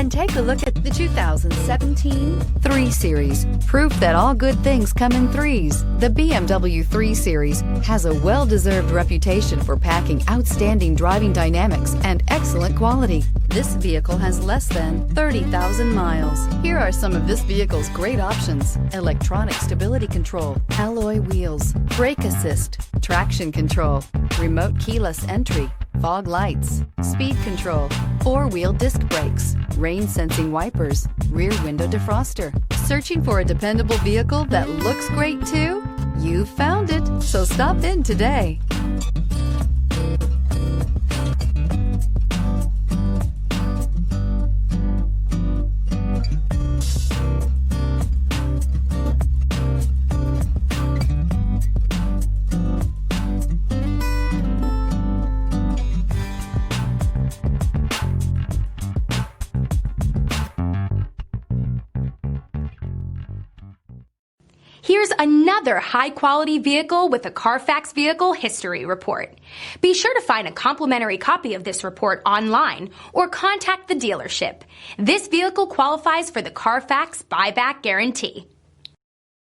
and take a look at the 2017 3 Series. Proof that all good things come in threes. The BMW 3 Series has a well-deserved reputation for packing outstanding driving dynamics and excellent quality. This vehicle has less than 30,000 miles. Here are some of this vehicle's great options: electronic stability control, alloy wheels, brake assist, traction control, remote keyless entry, fog lights, speed control, 4-wheel disc brakes, rain sensing wipers, rear window defroster. Searching for a dependable vehicle that looks great too? You found it, so stop in today. Here's another high-quality vehicle with a Carfax Vehicle History Report. Be sure to find a complimentary copy of this report online or contact the dealership. This vehicle qualifies for the Carfax Buyback Guarantee.